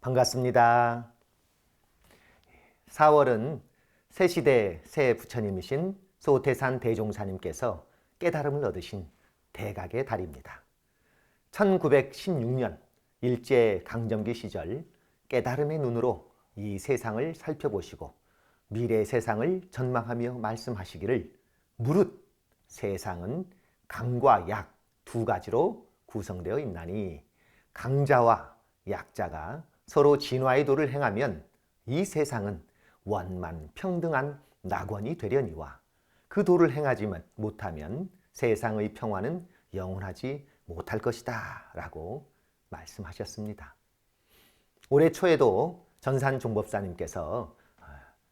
반갑습니다. 4월은 새시대 새 부처님이신 소태산 대종사님께서 깨달음을 얻으신 대각의 달입니다. 1916년 일제강점기 시절 깨달음의 눈으로 이 세상을 살펴보시고 미래 세상을 전망하며 말씀하시기를 무릇 세상은 강과 약 두 가지로 구성되어 있나니 강자와 약자가 서로 진화의 도를 행하면 이 세상은 원만 평등한 낙원이 되려니와 그 도를 행하지 못하면 세상의 평화는 영원하지 못할 것이다 라고 말씀하셨습니다. 올해 초에도 전산종법사님께서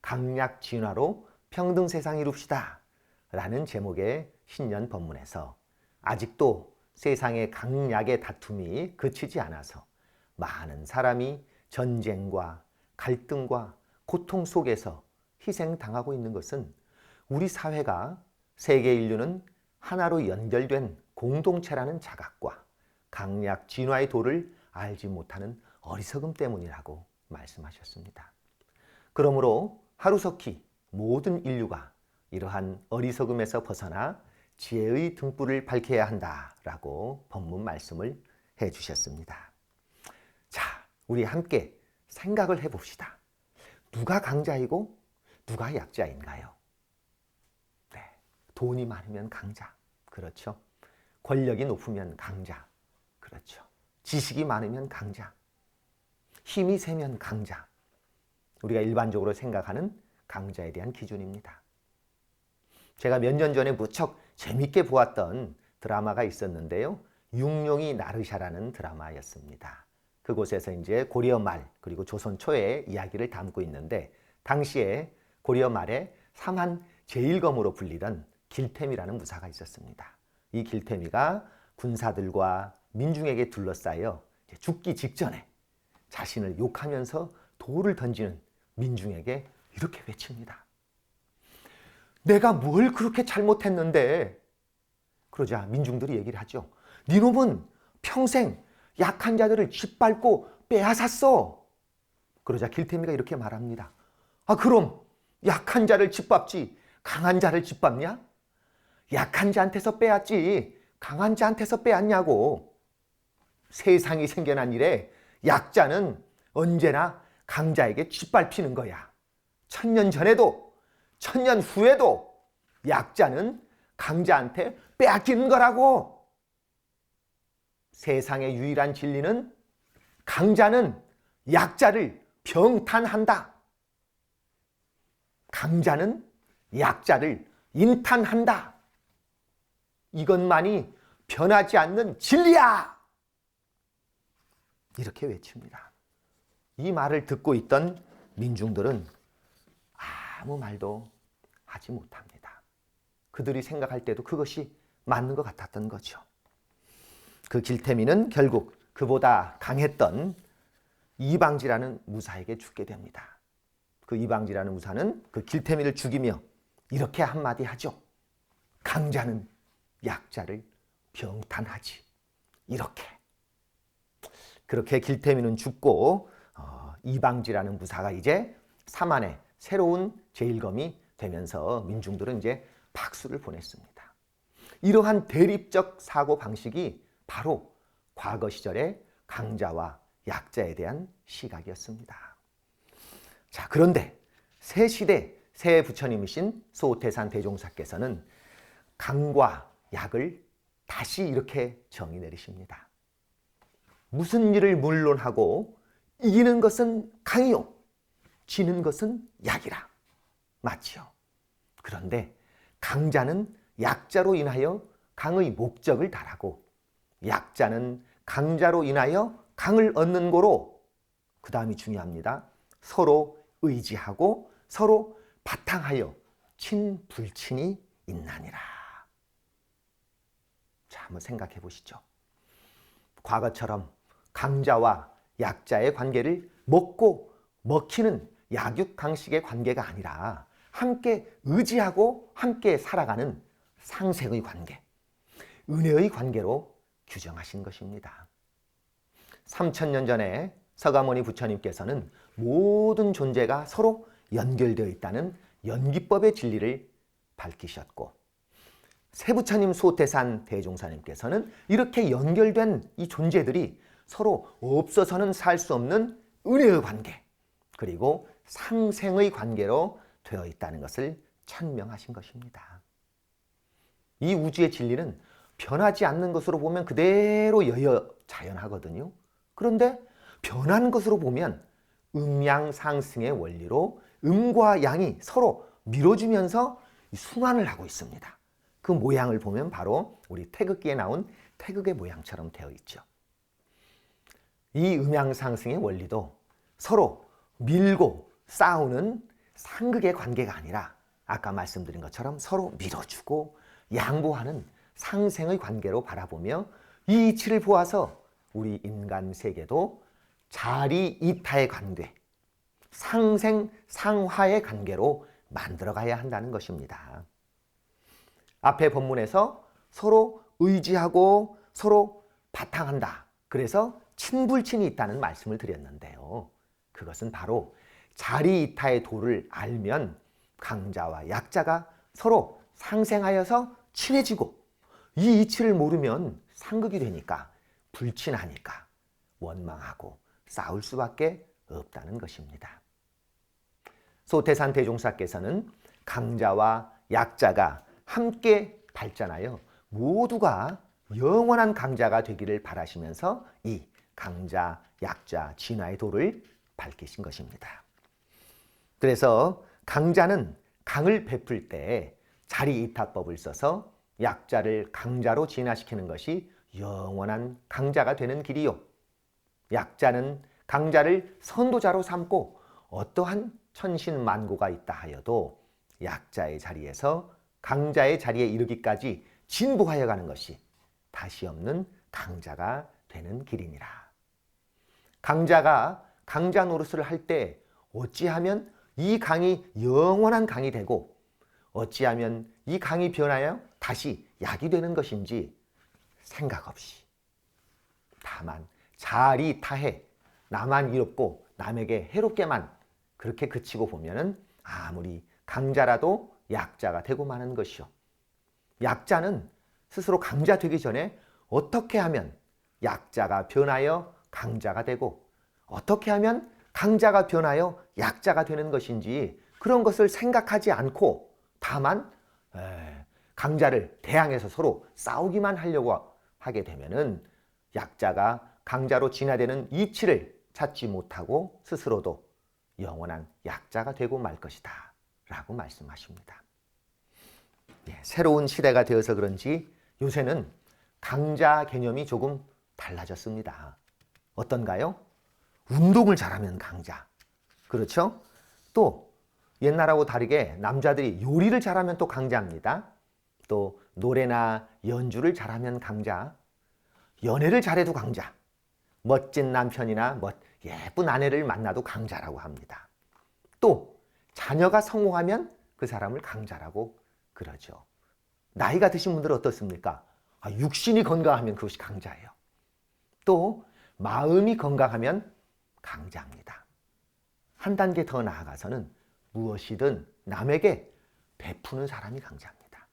강약 진화로 평등 세상 이룹시다 라는 제목의 신년 법문에서 아직도 세상의 강약의 다툼이 그치지 않아서 많은 사람이 전쟁과 갈등과 고통 속에서 희생당하고 있는 것은 우리 사회가 세계 인류는 하나로 연결된 공동체라는 자각과 강약 진화의 도를 알지 못하는 어리석음 때문이라고 말씀하셨습니다. 그러므로 하루속히 모든 인류가 이러한 어리석음에서 벗어나 지혜의 등불을 밝혀야 한다라고 법문 말씀을 해주셨습니다. 자, 우리 함께 생각을 해봅시다. 누가 강자이고 누가 약자인가요? 네, 돈이 많으면 강자, 그렇죠. 권력이 높으면 강자, 그렇죠. 지식이 많으면 강자, 힘이 세면 강자. 우리가 일반적으로 생각하는 강자에 대한 기준입니다. 제가 몇 년 전에 무척 재밌게 보았던 드라마가 있었는데요. 육룡이 나르샤라는 드라마였습니다. 그곳에서 이제 고려 말 그리고 조선 초의 이야기를 담고 있는데 당시에 고려 말에 삼한 제일검으로 불리던 길태미라는 무사가 있었습니다. 이 길태미가 군사들과 민중에게 둘러싸여 죽기 직전에 자신을 욕하면서 돌을 던지는 민중에게 이렇게 외칩니다. 내가 뭘 그렇게 잘못했는데? 그러자 민중들이 얘기를 하죠. 니놈은 평생 약한 자들을 짓밟고 빼앗았어. 그러자 길태미가 이렇게 말합니다. 아, 그럼 약한 자를 짓밟지 강한 자를 짓밟냐? 약한 자한테서 빼앗지 강한 자한테서 빼앗냐고. 세상이 생겨난 이래 약자는 언제나 강자에게 짓밟히는 거야. 1000년 전에도 1000년 후에도 약자는 강자한테 빼앗기는 거라고. 세상의 유일한 진리는 강자는 약자를 병탄한다. 강자는 약자를 인탄한다. 이것만이 변하지 않는 진리야. 이렇게 외칩니다. 이 말을 듣고 있던 민중들은 아무 말도 하지 못합니다. 그들이 생각할 때도 그것이 맞는 것 같았던 거죠. 그 길태미는 결국 그보다 강했던 이방지라는 무사에게 죽게 됩니다. 그 이방지라는 무사는 그 길태미를 죽이며 이렇게 한마디 하죠. 강자는 약자를 병탄하지. 이렇게. 그렇게 길태미는 죽고 이방지라는 무사가 이제 삼한의 새로운 제일검이 되면서 민중들은 이제 박수를 보냈습니다. 이러한 대립적 사고 방식이 바로 과거 시절의 강자와 약자에 대한 시각이었습니다. 자, 그런데 새 시대 새 부처님이신 소태산 대종사께서는 강과 약을 다시 이렇게 정의 내리십니다. 무슨 일을 물론하고 이기는 것은 강이요 지는 것은 약이라. 맞지요? 그런데 강자는 약자로 인하여 강의 목적을 달하고 약자는 강자로 인하여 강을 얻는 거로, 그 다음이 중요합니다. 서로 의지하고 서로 바탕하여 친불친이 있나니라. 자, 한번 생각해 보시죠. 과거처럼 강자와 약자의 관계를 먹고 먹히는 약육강식의 관계가 아니라 함께 의지하고 함께 살아가는 상생의 관계, 은혜의 관계로 규정하신 것입니다. 3000년 전에 서가모니 부처님께서는 모든 존재가 서로 연결되어 있다는 연기법의 진리를 밝히셨고, 세부처님 소태산 대종사님께서는 이렇게 연결된 이 존재들이 서로 없어서는 살 수 없는 은혜의 관계, 그리고 상생의 관계로 되어 있다는 것을 천명하신 것입니다. 이 우주의 진리는 변하지 않는 것으로 보면 그대로 여여자연하거든요. 그런데 변한 것으로 보면 음양상승의 원리로 음과 양이 서로 밀어주면서 순환을 하고 있습니다. 그 모양을 보면 바로 우리 태극기에 나온 태극의 모양처럼 되어 있죠. 이 음양상승의 원리도 서로 밀고 싸우는 상극의 관계가 아니라 아까 말씀드린 것처럼 서로 밀어주고 양보하는 상생의 관계로 바라보며 이 이치를 보아서 우리 인간 세계도 자리이타의 관계, 상생, 상화의 관계로 만들어가야 한다는 것입니다. 앞에 본문에서 서로 의지하고 서로 바탕한다. 그래서 친불친이 있다는 말씀을 드렸는데요. 그것은 바로 자리이타의 도를 알면 강자와 약자가 서로 상생하여서 친해지고, 이 이치를 모르면 상극이 되니까 불친하니까 원망하고 싸울 수밖에 없다는 것입니다. 소태산 대종사께서는 강자와 약자가 함께 발전하여 모두가 영원한 강자가 되기를 바라시면서 이 강자, 약자, 진화의 도를 밝히신 것입니다. 그래서 강자는 강을 베풀 때 자리이타법을 써서 약자를 강자로 진화시키는 것이 영원한 강자가 되는 길이요, 약자는 강자를 선도자로 삼고 어떠한 천신만고가 있다 하여도 약자의 자리에서 강자의 자리에 이르기까지 진보하여 가는 것이 다시 없는 강자가 되는 길이니라. 강자가 강자 노릇을 할 때 어찌하면 이 강이 영원한 강이 되고 어찌하면 이 강이 변하여 다시 약이 되는 것인지 생각 없이, 다만 자리타해 나만 이롭고 남에게 해롭게만 그렇게 그치고 보면은 아무리 강자라도 약자가 되고 마는 것이요, 약자는 스스로 강자 되기 전에 어떻게 하면 약자가 변하여 강자가 되고 어떻게 하면 강자가 변하여 약자가 되는 것인지 그런 것을 생각하지 않고 다만 강자를 대항해서 서로 싸우기만 하려고 하게 되면은 약자가 강자로 진화되는 이치를 찾지 못하고 스스로도 영원한 약자가 되고 말 것이다 라고 말씀하십니다. 새로운 시대가 되어서 그런지 요새는 강자 개념이 조금 달라졌습니다. 어떤가요? 운동을 잘하면 강자. 그렇죠? 또 옛날하고 다르게 남자들이 요리를 잘하면 또 강자입니다. 또 노래나 연주를 잘하면 강자. 연애를 잘해도 강자. 멋진 남편이나 예쁜 아내를 만나도 강자라고 합니다. 또 자녀가 성공하면 그 사람을 강자라고 그러죠. 나이가 드신 분들은 어떻습니까? 육신이 건강하면 그것이 강자예요. 또 마음이 건강하면 강자입니다. 한 단계 더 나아가서는 무엇이든 남에게 베푸는 사람이 강자입니다.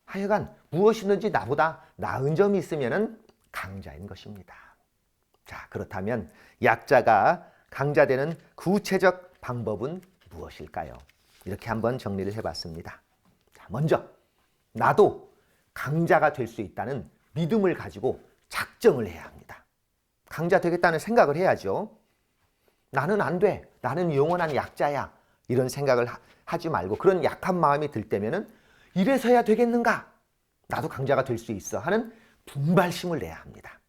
하여간 무엇이든지 나보다 나은 점이 있으면 강자인 것입니다. 자, 그렇다면 약자가 강자되는 구체적 방법은 무엇일까요? 이렇게 한번 정리를 해봤습니다. 자, 먼저 나도 강자가 될 수 있다는 믿음을 가지고 작정을 해야 합니다. 강자 되겠다는 생각을 해야죠. 나는 안 돼. 나는 영원한 약자야. 이런 생각을 하지 말고 그런 약한 마음이 들 때면은 이래서야 되겠는가? 나도 강자가 될 수 있어 하는 분발심을 내야 합니다.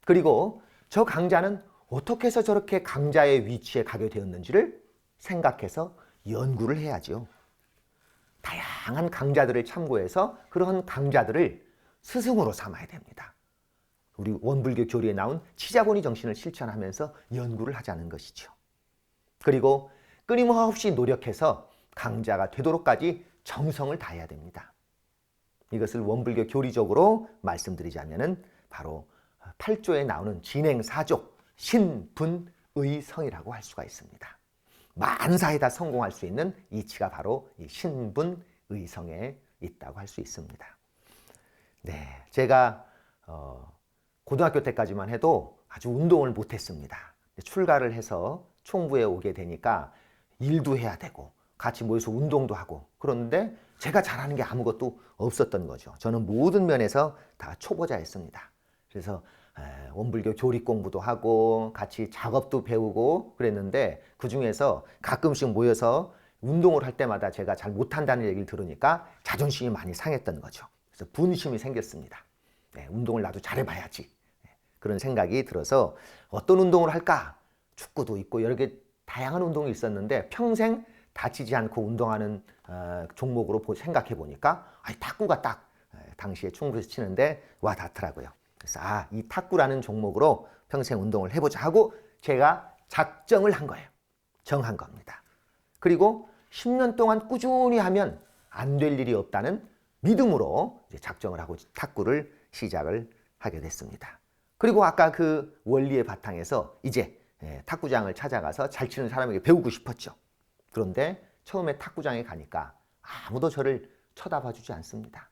그리고 저 강자는 어떻게 해서 저렇게 강자의 위치에 가게 되었는지를 생각해서 연구를 해야죠. 다양한 강자들을 참고해서 그런 강자들을 스승으로 삼아야 됩니다. 우리 원불교 교리에 나온 치자본의 정신을 실천하면서 연구를 하자는 것이죠. 그리고 끊임없이 노력해서 강자가 되도록까지 정성을 다해야 됩니다. 이것을 원불교 교리적으로 말씀드리자면은 바로 8조에 나오는 진행사조 신분의성이라고 할 수가 있습니다. 만사에다 성공할 수 있는 이치가 바로 이 신분의성에 있다고 할 수 있습니다. 네, 제가 고등학교 때까지만 해도 아주 운동을 못했습니다. 출가를 해서 총부에 오게 되니까 일도 해야 되고 같이 모여서 운동도 하고 그런데 제가 잘하는 게 아무것도 없었던 거죠. 저는 모든 면에서 다 초보자였습니다. 그래서 원불교 조리 공부도 하고 같이 작업도 배우고 그랬는데 그중에서 가끔씩 모여서 운동을 할 때마다 제가 잘 못한다는 얘기를 들으니까 자존심이 많이 상했던 거죠. 그래서 분심이 생겼습니다. 네, 운동을 나도 잘해봐야지. 그런 생각이 들어서 어떤 운동을 할까? 축구도 있고 여러 개 다양한 운동이 있었는데 평생 다치지 않고 운동하는 종목으로 생각해 보니까 탁구가 딱 당시에 충북에서 치는데 와 닿더라고요. 그래서 이 탁구라는 종목으로 평생 운동을 해보자 하고 제가 작정을 한 거예요. 정한 겁니다. 그리고 10년 동안 꾸준히 하면 안 될 일이 없다는 믿음으로 이제 작정을 하고 탁구를 시작을 하게 됐습니다. 그리고 아까 그 원리의 바탕에서 이제 탁구장을 찾아가서 잘 치는 사람에게 배우고 싶었죠. 그런데 처음에 탁구장에 가니까 아무도 저를 쳐다봐 주지 않습니다.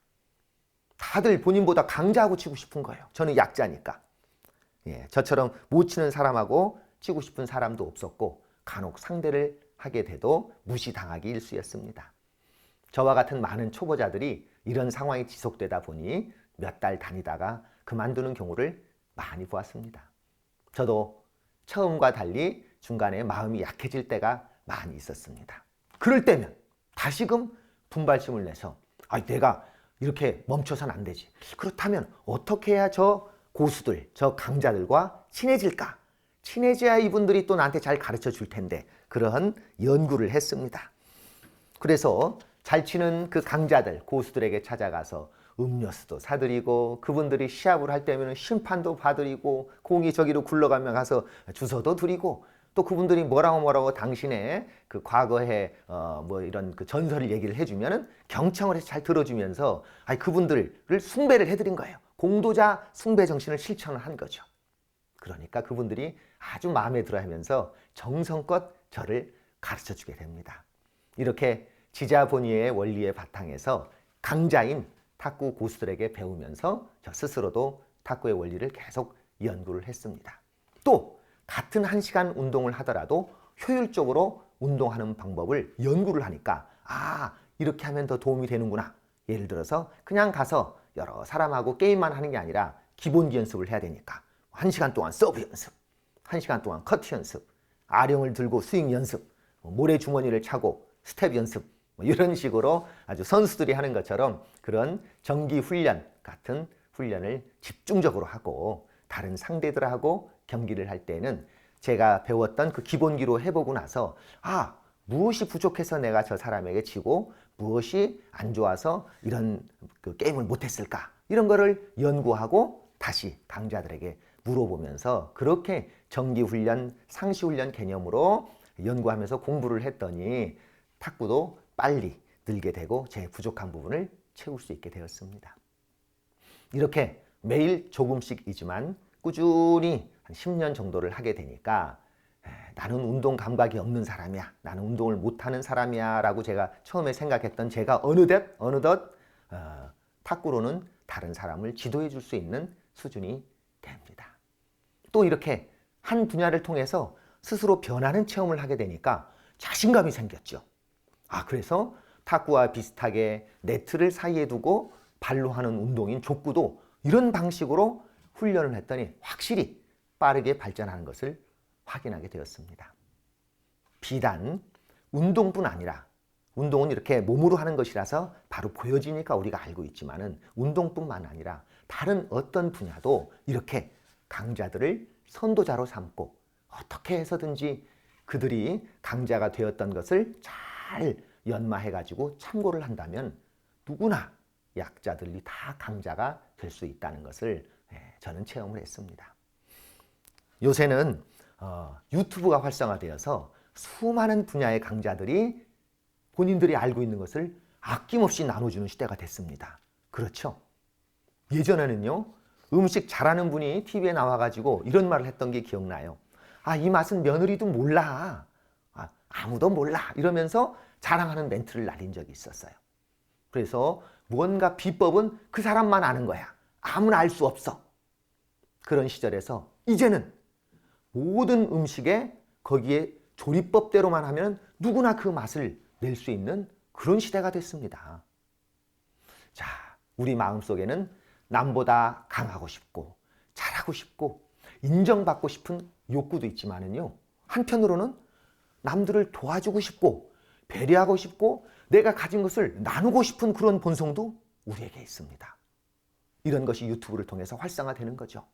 다들 본인보다 강자하고 치고 싶은 거예요. 저는 약자니까. 저처럼 못 치는 사람하고 치고 싶은 사람도 없었고 간혹 상대를 하게 돼도 무시당하기 일쑤였습니다. 저와 같은 많은 초보자들이 이런 상황이 지속되다 보니 몇 달 다니다가 그만두는 경우를 많이 보았습니다. 저도 처음과 달리 중간에 마음이 약해질 때가 많이 있었습니다. 그럴 때면 다시금 분발심을 내서 내가 이렇게 멈춰서는 안 되지. 그렇다면 어떻게 해야 저 고수들, 저 강자들과 친해질까? 친해져야 이분들이 또 나한테 잘 가르쳐 줄 텐데 그러한 연구를 했습니다. 그래서 잘 치는 그 강자들, 고수들에게 찾아가서 음료수도 사드리고 그분들이 시합을 할 때면 심판도 봐드리고 공이 저기로 굴러가면 가서 주소도 드리고 또 그분들이 뭐라고 당신의 그 과거에 뭐 이런 그 전설을 얘기를 해주면은 경청을 해서 잘 들어주면서 그분들을 숭배를 해드린 거예요. 공도자 숭배 정신을 실천을 한 거죠. 그러니까 그분들이 아주 마음에 들어하면서 정성껏 저를 가르쳐 주게 됩니다. 이렇게 지자본의의 원리의 바탕에서 강자인 탁구 고수들에게 배우면서 저 스스로도 탁구의 원리를 계속 연구를 했습니다. 또 같은 1시간 운동을 하더라도 효율적으로 운동하는 방법을 연구를 하니까 이렇게 하면 더 도움이 되는구나. 예를 들어서 그냥 가서 여러 사람하고 게임만 하는 게 아니라 기본기 연습을 해야 되니까 1시간 동안 서브 연습, 1시간 동안 커트 연습, 아령을 들고 스윙 연습, 모래주머니를 차고 스텝 연습 이런 식으로 아주 선수들이 하는 것처럼 그런 정기 훈련 같은 훈련을 집중적으로 하고 다른 상대들하고 경기를 할 때는 제가 배웠던 그 기본기로 해보고 나서 무엇이 부족해서 내가 저 사람에게 지고 무엇이 안 좋아서 이런 그 게임을 못했을까 이런 거를 연구하고 다시 강자들에게 물어보면서 그렇게 정기훈련, 상시훈련 개념으로 연구하면서 공부를 했더니 탁구도 빨리 늘게 되고 제 부족한 부분을 채울 수 있게 되었습니다. 이렇게 매일 조금씩이지만 꾸준히 한 10년 정도를 하게 되니까 나는 운동 감각이 없는 사람이야. 나는 운동을 못하는 사람이야 라고 제가 처음에 생각했던 제가 어느덧 탁구로는 다른 사람을 지도해 줄 수 있는 수준이 됩니다. 또 이렇게 한 분야를 통해서 스스로 변하는 체험을 하게 되니까 자신감이 생겼죠. 그래서 탁구와 비슷하게 네트를 사이에 두고 발로 하는 운동인 족구도 이런 방식으로 훈련을 했더니 확실히 빠르게 발전하는 것을 확인하게 되었습니다. 비단 운동뿐 아니라 운동은 이렇게 몸으로 하는 것이라서 바로 보여지니까 우리가 알고 있지만은 운동뿐만 아니라 다른 어떤 분야도 이렇게 강자들을 선도자로 삼고 어떻게 해서든지 그들이 강자가 되었던 것을 잘 연마해가지고 참고를 한다면 누구나 약자들이 다 강자가 될 수 있다는 것을 저는 체험을 했습니다. 요새는 유튜브가 활성화되어서 수많은 분야의 강자들이 본인들이 알고 있는 것을 아낌없이 나눠주는 시대가 됐습니다. 그렇죠? 예전에는요, 음식 잘하는 분이 TV에 나와가지고 이런 말을 했던 게 기억나요. 아, 이 맛은 며느리도 몰라. 아무도 몰라. 이러면서 자랑하는 멘트를 날린 적이 있었어요. 그래서 무언가 비법은 그 사람만 아는 거야. 아무나 알 수 없어. 그런 시절에서 이제는 모든 음식에 거기에 조리법대로만 하면 누구나 그 맛을 낼 수 있는 그런 시대가 됐습니다. 자, 우리 마음속에는 남보다 강하고 싶고 잘하고 싶고 인정받고 싶은 욕구도 있지만은요, 한편으로는 남들을 도와주고 싶고 배려하고 싶고 내가 가진 것을 나누고 싶은 그런 본성도 우리에게 있습니다. 이런 것이 유튜브를 통해서 활성화되는 거죠.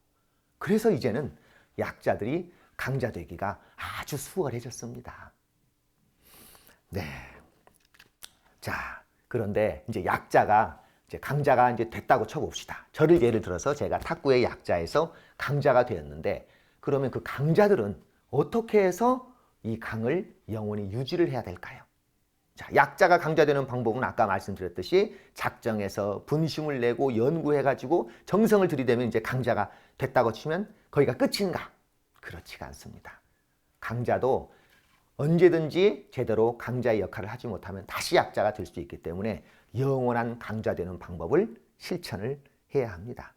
그래서 이제는 약자들이 강자 되기가 아주 수월해졌습니다. 네. 자, 그런데 이제 약자가 이제 강자가 이제 됐다고 쳐봅시다. 저를 예를 들어서 제가 탁구의 약자에서 강자가 되었는데, 그러면 그 강자들은 어떻게 해서 이 강을 영원히 유지를 해야 될까요? 자, 약자가 강자되는 방법은 아까 말씀드렸듯이 작정해서 분심을 내고 연구해가지고 정성을 들이대면 이제 강자가 됐다고 치면 거기가 끝인가? 그렇지가 않습니다. 강자도 언제든지 제대로 강자의 역할을 하지 못하면 다시 약자가 될 수 있기 때문에 영원한 강자 되는 방법을 실천을 해야 합니다.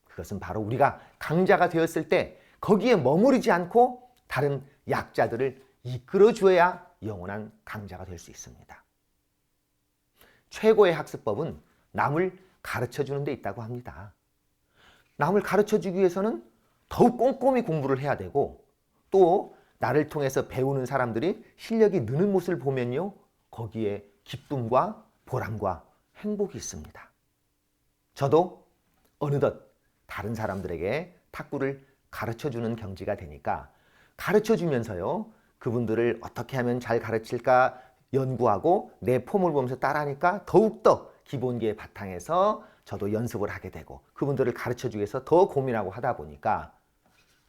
그것은 바로 우리가 강자가 되었을 때 거기에 머무르지 않고 다른 약자들을 이끌어줘야 영원한 강자가 될 수 있습니다. 최고의 학습법은 남을 가르쳐주는 데 있다고 합니다. 남을 가르쳐주기 위해서는 더욱 꼼꼼히 공부를 해야 되고, 또 나를 통해서 배우는 사람들이 실력이 느는 모습을 보면요, 거기에 기쁨과 보람과 행복이 있습니다. 저도 어느덧 다른 사람들에게 탁구를 가르쳐주는 경지가 되니까 가르쳐주면서요, 그분들을 어떻게 하면 잘 가르칠까 연구하고 내 폼을 보면서 따라하니까 더욱더 기본기의 바탕에서 저도 연습을 하게 되고 그분들을 가르쳐주기 위해서 더 고민하고 하다 보니까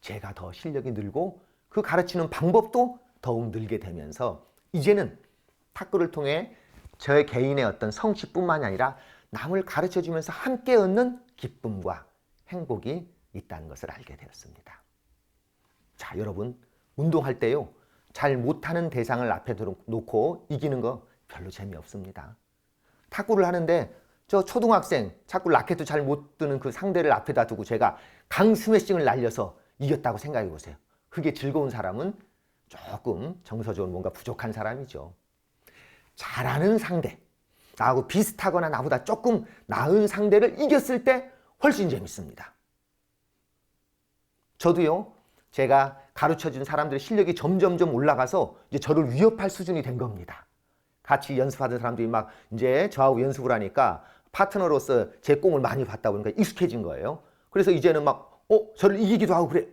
제가 더 실력이 늘고 그 가르치는 방법도 더욱 늘게 되면서 이제는 탁구를 통해 저 개인의 어떤 성취뿐만이 아니라 남을 가르쳐주면서 함께 얻는 기쁨과 행복이 있다는 것을 알게 되었습니다. 자, 여러분, 운동할 때요, 잘 못하는 대상을 앞에 놓고 이기는 거 별로 재미없습니다. 탁구를 하는데 저 초등학생 자꾸 라켓도 잘 못 드는 그 상대를 앞에다 두고 제가 강 스매싱을 날려서 이겼다고 생각해 보세요. 그게 즐거운 사람은 조금 정서적으로 뭔가 부족한 사람이죠. 잘하는 상대, 나하고 비슷하거나 나보다 조금 나은 상대를 이겼을 때 훨씬 재밌습니다. 저도요, 제가 가르쳐준 사람들의 실력이 점점점 올라가서 이제 저를 위협할 수준이 된 겁니다. 같이 연습하던 사람들이 막 이제 저하고 연습을 하니까 파트너로서 제 공을 많이 받다 보니까 익숙해진 거예요. 그래서 이제는 막 저를 이기기도 하고 그래.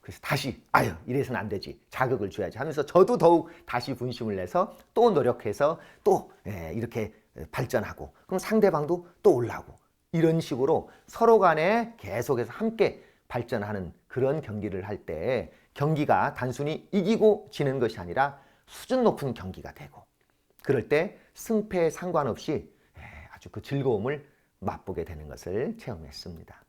그래서 다시 이래서는 안 되지, 자극을 줘야지 하면서 저도 더욱 다시 분심을 내서 또 노력해서 또 이렇게 발전하고, 그럼 상대방도 또 올라오고, 이런 식으로 서로 간에 계속해서 함께 발전하는 그런 경기를 할 때 경기가 단순히 이기고 지는 것이 아니라 수준 높은 경기가 되고, 그럴 때 승패에 상관없이 아주 그 즐거움을 맛보게 되는 것을 체험했습니다.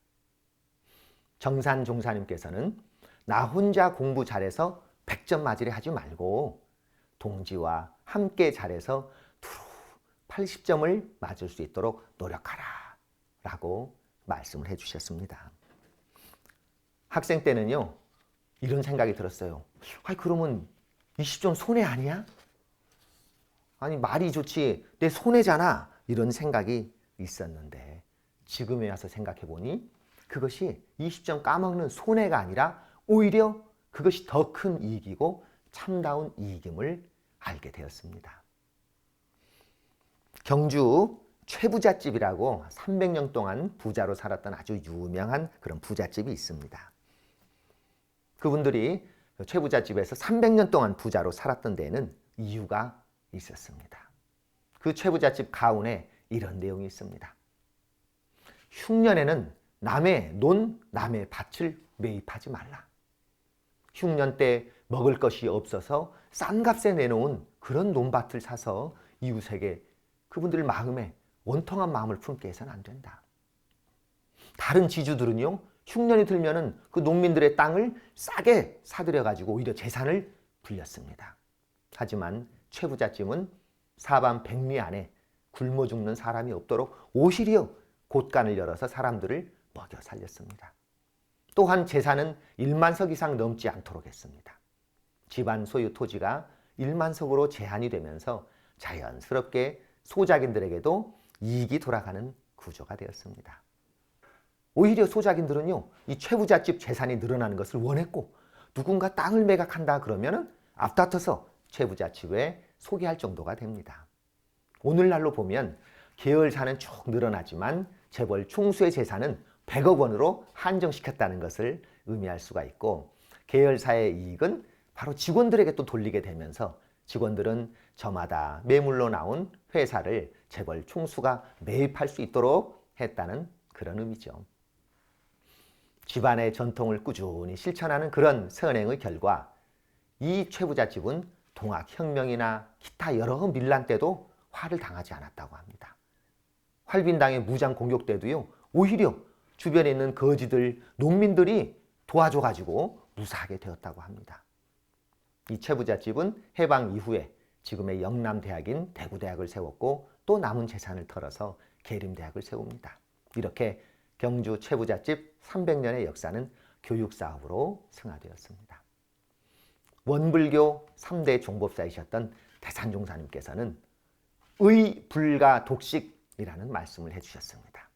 정산 종사님께서는 나 혼자 공부 잘해서 100점 맞으려 하지 말고 동지와 함께 잘해서 두루 80점을 맞을 수 있도록 노력하라 라고 말씀을 해주셨습니다. 학생 때는요, 이런 생각이 들었어요. 그러면 20점 손해 아니야? 아니, 말이 좋지 내 손해잖아, 이런 생각이 있었는데 지금에 와서 생각해 보니 그것이 20점 까먹는 손해가 아니라 오히려 그것이 더 큰 이익이고 참다운 이익임을 알게 되었습니다. 경주 최부잣집이라고 300년 동안 부자로 살았던 아주 유명한 그런 부잣집이 있습니다. 그분들이 최부잣집에서 300년 동안 부자로 살았던 데에는 이유가 있었습니다. 그 최부잣집 가운에 이런 내용이 있습니다. 흉년에는 남의 논, 남의 밭을 매입하지 말라. 흉년 때 먹을 것이 없어서 싼 값에 내놓은 그런 논밭을 사서 이웃에게 그분들 마음에 원통한 마음을 품게 해서는 안 된다. 다른 지주들은요, 흉년이 들면은 그 농민들의 땅을 싸게 사들여가지고 오히려 재산을 불렸습니다. 하지만 최부잣집은 사반백리 안에 굶어 죽는 사람이 없도록 오히려 곳간을 열어서 사람들을 먹여 살렸습니다. 또한 재산은 1만석 이상 넘지 않도록 했습니다. 집안 소유 토지가 1만석으로 제한이 되면서 자연스럽게 소작인들에게도 이익이 돌아가는 구조가 되었습니다. 오히려 소작인들은요, 이 최부잣집 재산이 늘어나는 것을 원했고 누군가 땅을 매각한다 그러면 앞다퉈서 최부잣집에 소개할 정도가 됩니다. 오늘날로 보면 계열사는 쭉 늘어나지만 재벌 총수의 재산은 100억 원으로 한정시켰다는 것을 의미할 수가 있고, 계열사의 이익은 바로 직원들에게 또 돌리게 되면서 직원들은 저마다 매물로 나온 회사를 재벌 총수가 매입할 수 있도록 했다는 그런 의미죠. 집안의 전통을 꾸준히 실천하는 그런 선행의 결과 이 최부잣집은 동학혁명이나 기타 여러 밀란 때도 화를 당하지 않았다고 합니다. 활빈당의 무장 공격 때도요, 오히려 주변에 있는 거지들, 농민들이 도와줘가지고 무사하게 되었다고 합니다. 이 최부잣집은 해방 이후에 지금의 영남대학인 대구대학을 세웠고 또 남은 재산을 털어서 계림대학을 세웁니다. 이렇게 경주 최부잣집 300년의 역사는 교육사업으로 승화되었습니다. 원불교 3대 종법사이셨던 대산종사님께서는 의, 불가, 독식이라는 말씀을 해주셨습니다.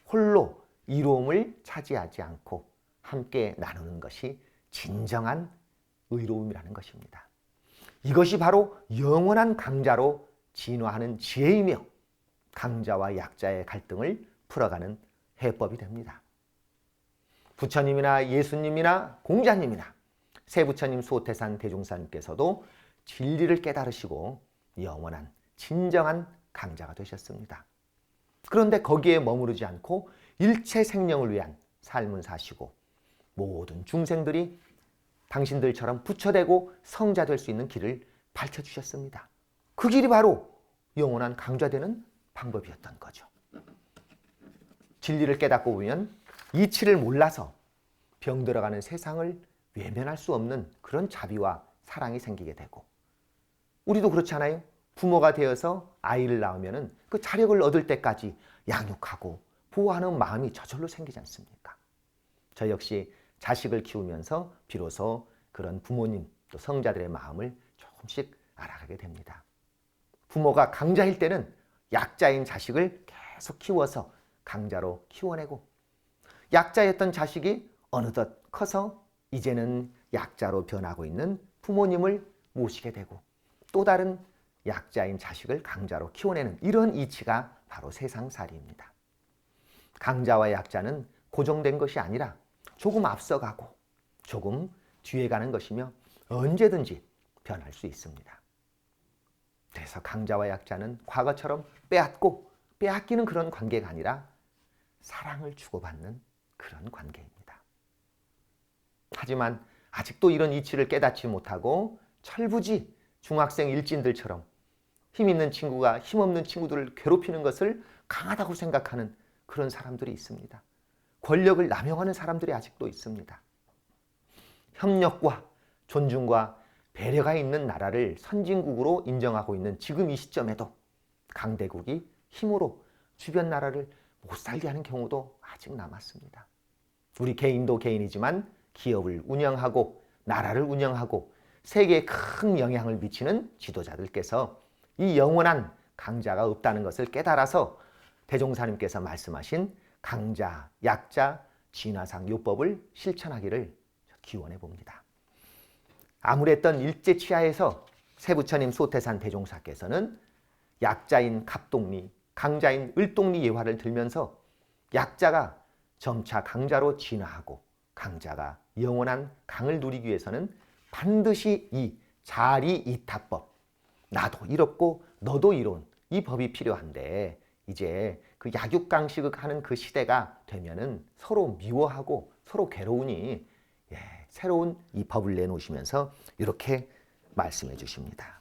홀로 이로움을 차지하지 않고 함께 나누는 것이 진정한 의로움이라는 것입니다. 이것이 바로 영원한 강자로 진화하는 지혜이며 강자와 약자의 갈등을 풀어가는 해법이 됩니다. 부처님이나 예수님이나 공자님이나 세부처님 소태산 대종사님께서도 진리를 깨달으시고 영원한 진정한 강자가 되셨습니다. 그런데 거기에 머무르지 않고 일체 생명을 위한 삶을 사시고 모든 중생들이 당신들처럼 부처되고 성자 될 수 있는 길을 밝혀주셨습니다. 그 길이 바로 영원한 강자되는 방법이었던 거죠. 진리를 깨닫고 보면 이치를 몰라서 병들어가는 세상을 외면할 수 없는 그런 자비와 사랑이 생기게 되고, 우리도 그렇지 않아요? 부모가 되어서 아이를 낳으면 그 자력을 얻을 때까지 양육하고 보호하는 마음이 저절로 생기지 않습니까? 저 역시 자식을 키우면서 비로소 그런 부모님 또 성자들의 마음을 조금씩 알아가게 됩니다. 부모가 강자일 때는 약자인 자식을 계속 키워서 강자로 키워내고, 약자였던 자식이 어느덧 커서 이제는 약자로 변하고 있는 부모님을 모시게 되고, 또 다른 약자인 자식을 강자로 키워내는 이런 이치가 바로 세상살이입니다. 강자와 약자는 고정된 것이 아니라 조금 앞서가고 조금 뒤에 가는 것이며 언제든지 변할 수 있습니다. 그래서 강자와 약자는 과거처럼 빼앗고 빼앗기는 그런 관계가 아니라 사랑을 주고받는 그런 관계입니다. 하지만 아직도 이런 이치를 깨닫지 못하고 철부지 중학생 일진들처럼 힘 있는 친구가 힘없는 친구들을 괴롭히는 것을 강하다고 생각하는 그런 사람들이 있습니다. 권력을 남용하는 사람들이 아직도 있습니다. 협력과 존중과 배려가 있는 나라를 선진국으로 인정하고 있는 지금 이 시점에도 강대국이 힘으로 주변 나라를 못 살게 하는 경우도 아직 남았습니다. 우리 개인도 개인이지만 기업을 운영하고 나라를 운영하고 세계에 큰 영향을 미치는 지도자들께서 이 영원한 강자가 없다는 것을 깨달아서 대종사님께서 말씀하신 강자, 약자, 진화상 요법을 실천하기를 기원해 봅니다. 아무랬던 일제치하에서 세부처님 소태산 대종사께서는 약자인 갑동리, 강자인 을동리 예화를 들면서 약자가 점차 강자로 진화하고 강자가 영원한 강을 누리기 위해서는 반드시 이 자리이타법, 나도 이롭고 너도 이로운 이 법이 필요한데, 이제 그 약육강식하는 그 시대가 되면은 서로 미워하고 서로 괴로우니 새로운 이 법을 내놓으시면서 이렇게 말씀해 주십니다.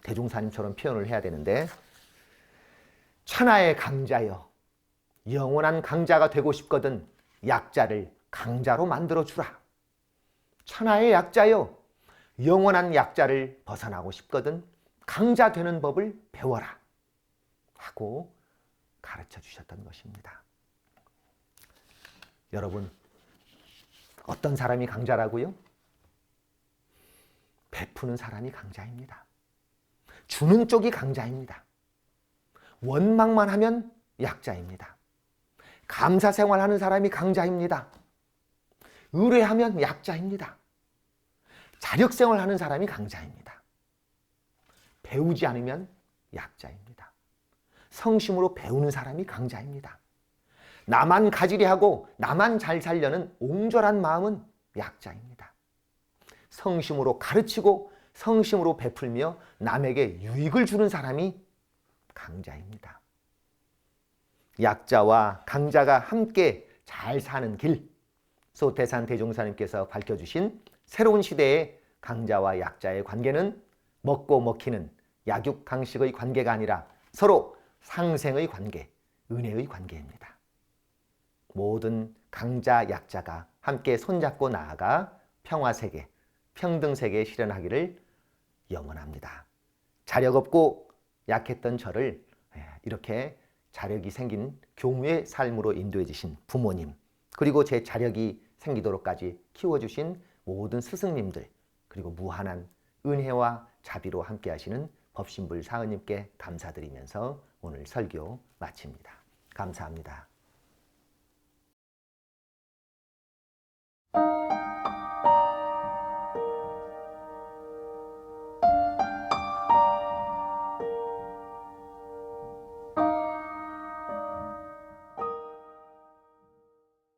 대종사님처럼 표현을 해야 되는데, 천하의 강자여 영원한 강자가 되고 싶거든 약자를 강자로 만들어 주라. 천하의 약자여, 영원한 약자를 벗어나고 싶거든 강자 되는 법을 배워라 하고 가르쳐 주셨던 것입니다. 여러분, 어떤 사람이 강자라고요? 베푸는 사람이 강자입니다. 주는 쪽이 강자입니다. 원망만 하면 약자입니다. 감사 생활하는 사람이 강자입니다. 의뢰하면 약자입니다. 자력 생활하는 사람이 강자입니다. 배우지 않으면 약자입니다. 성심으로 배우는 사람이 강자입니다. 나만 가지려 하고 나만 잘 살려는 옹졸한 마음은 약자입니다. 성심으로 가르치고 성심으로 베풀며 남에게 유익을 주는 사람이 강자입니다. 약자와 강자가 함께 잘 사는 길, 소태산 대종사님께서 밝혀주신 새로운 시대의 강자와 약자의 관계는 먹고 먹히는 약육강식의 관계가 아니라 서로 상생의 관계, 은혜의 관계입니다. 모든 강자, 약자가 함께 손잡고 나아가 평화세계, 평등세계에 실현하기를 염원합니다. 자력 없고 약했던 저를 이렇게 자력이 생긴 교무의 삶으로 인도해 주신 부모님, 그리고 제 자력이 생기도록까지 키워주신 모든 스승님들, 그리고 무한한 은혜와 자비로 함께 하시는 법신불 사은님께 감사드리면서 오늘 설교 마칩니다. 감사합니다.